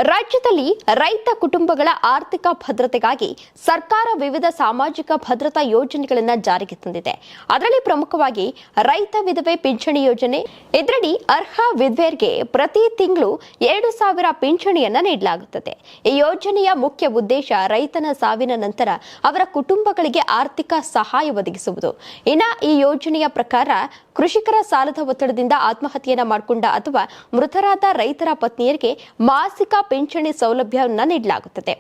ರಾಜ್ಯದಲ್ಲಿ ರೈತ ಕುಟುಂಬಗಳ ಆರ್ಥಿಕ ಭದ್ರತೆಗಾಗಿ ಸರ್ಕಾರ ವಿವಿಧ ಸಾಮಾಜಿಕ ಭದ್ರತಾ ಯೋಜನೆಗಳನ್ನು ಜಾರಿಗೆ ತಂದಿದೆ. ಅದರಲ್ಲಿ ಪ್ರಮುಖವಾಗಿ ರೈತ ವಿಧವೆ ಪಿಂಚಣಿ ಯೋಜನೆ. ಇದರಡಿ ಅರ್ಹ ವಿಧವೆಯರಿಗೆ ಪ್ರತಿ ತಿಂಗಳು 2,000 ಪಿಂಚಣಿಯನ್ನ ನೀಡಲಾಗುತ್ತದೆ. ಈ ಯೋಜನೆಯ ಮುಖ್ಯ ಉದ್ದೇಶ ರೈತನ ಸಾವಿನ ನಂತರ ಅವರ ಕುಟುಂಬಗಳಿಗೆ ಆರ್ಥಿಕ ಸಹಾಯ ಒದಗಿಸುವುದು. ಈ ಯೋಜನೆಯ ಪ್ರಕಾರ ಕೃಷಿಕರ ಸಾಲದ ಒತ್ತಡದಿಂದ ಆತ್ಮಹತ್ಯೆಯನ್ನ ಮಾಡಿಕೊಂಡ ಅಥವಾ ಮೃತರಾದ ರೈತರ ಪತ್ನಿಯರಿಗೆ ಮಾಸಿಕ ಪಿಂಚಣಿ ಸೌಲಭ್ಯವನ್ನ ನೀಡಲಾಗುತ್ತದೆ.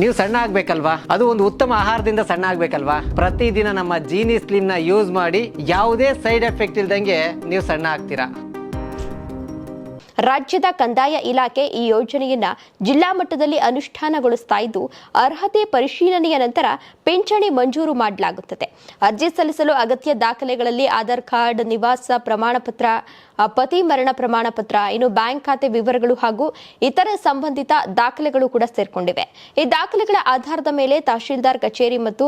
ನೀವು ಸಣ್ಣ ಆಗ್ಬೇಕಲ್ವಾ? ಅದು ಒಂದು ಉತ್ತಮ ಆಹಾರದಿಂದ ಸಣ್ಣ ಆಗ್ಬೇಕಲ್ವಾ? ಪ್ರತಿದಿನ ನಮ್ಮ ಜೀನಿ ಸ್ಲಿಮ್ ನ ಯೂಸ್ ಮಾಡಿ ಯಾವುದೇ ಸೈಡ್ ಎಫೆಕ್ಟ್ ಇಲ್ದಂಗೆ ನೀವು ಸಣ್ಣ ಆಗ್ತೀರಾ. ರಾಜ್ಯದ ಕಂದಾಯ ಇಲಾಖೆ ಈ ಯೋಜನೆಯನ್ನ ಜಿಲ್ಲಾ ಮಟ್ಟದಲ್ಲಿ ಅನುಷ್ಠಾನಗೊಳಿಸ್ತಾ ಇದ್ದು, ಅರ್ಹತೆ ಪರಿಶೀಲನೆಯ ನಂತರ ಪಿಂಚಣಿ ಮಂಜೂರು ಮಾಡಲಾಗುತ್ತದೆ. ಅರ್ಜಿ ಸಲ್ಲಿಸಲು ಅಗತ್ಯ ದಾಖಲೆಗಳಲ್ಲಿ ಆಧಾರ್ ಕಾರ್ಡ್, ನಿವಾಸ ಪ್ರಮಾಣ ಪತ್ರ, ಪತಿ ಮರಣ ಪ್ರಮಾಣ ಪತ್ರ, ಬ್ಯಾಂಕ್ ಖಾತೆ ವಿವರಗಳು ಹಾಗೂ ಇತರ ಸಂಬಂಧಿತ ದಾಖಲೆಗಳು ಕೂಡ ಸೇರ್ಕೊಂಡಿವೆ. ಈ ದಾಖಲೆಗಳ ಆಧಾರದ ಮೇಲೆ ತಹಶೀಲ್ದಾರ್ ಕಚೇರಿ ಮತ್ತು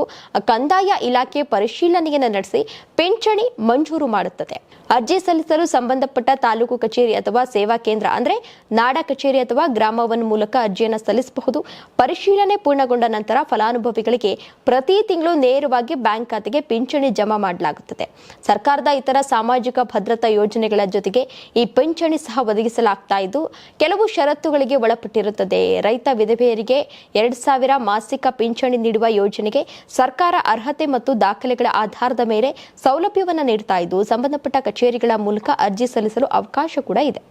ಕಂದಾಯ ಇಲಾಖೆ ಪರಿಶೀಲನೆಯನ್ನು ನಡೆಸಿ ಪಿಂಚಣಿ ಮಂಜೂರು ಮಾಡುತ್ತದೆ. ಅರ್ಜಿ ಸಲ್ಲಿಸಲು ಸಂಬಂಧಪಟ್ಟ ತಾಲೂಕು ಕಚೇರಿ ಅಥವಾ ಸೇವಾ ಕೇಂದ್ರ ಅಂದ್ರೆ ನಾಡ ಕಚೇರಿ ಅಥವಾ ಗ್ರಾಮವನ್ ಮೂಲಕ ಅರ್ಜಿಯನ್ನು ಸಲ್ಲಿಸಬಹುದು. ಪರಿಶೀಲನೆ ಪೂರ್ಣಗೊಂಡ ನಂತರ ಫಲಾನುಭವಿಗಳಿಗೆ ಪ್ರತಿ ತಿಂಗಳು ನೇರವಾಗಿ ಬ್ಯಾಂಕ್ ಖಾತೆಗೆ ಪಿಂಚಣಿ ಜಮಾ ಮಾಡಲಾಗುತ್ತದೆ. ಸರ್ಕಾರದ ಇತರ ಸಾಮಾಜಿಕ ಭದ್ರತಾ ಯೋಜನೆಗಳ ಜೊತೆಗೆ ಈ ಪಿಂಚಣಿ ಸಹ ಒದಗಿಸಲಾಗ್ತಾ ಇದ್ದು, ಕೆಲವು ಷರತ್ತುಗಳಿಗೆ ಒಳಪಟ್ಟಿರುತ್ತದೆ. ರೈತ ವಿಧವೆಯರಿಗೆ 2,000 ಮಾಸಿಕ ಪಿಂಚಣಿ ನೀಡುವ ಯೋಜನೆಗೆ ಸರ್ಕಾರ ಅರ್ಹತೆ ಮತ್ತು ದಾಖಲೆಗಳ ಆಧಾರದ ಮೇಲೆ ಸೌಲಭ್ಯವನ್ನು ನೀಡುತ್ತಾ ಇದ್ದು, ಸಂಬಂಧಪಟ್ಟ ಕಚೇರಿಗಳ ಮೂಲಕ ಅರ್ಜಿ ಸಲ್ಲಿಸಲು ಅವಕಾಶ ಕೂಡ ಇದೆ.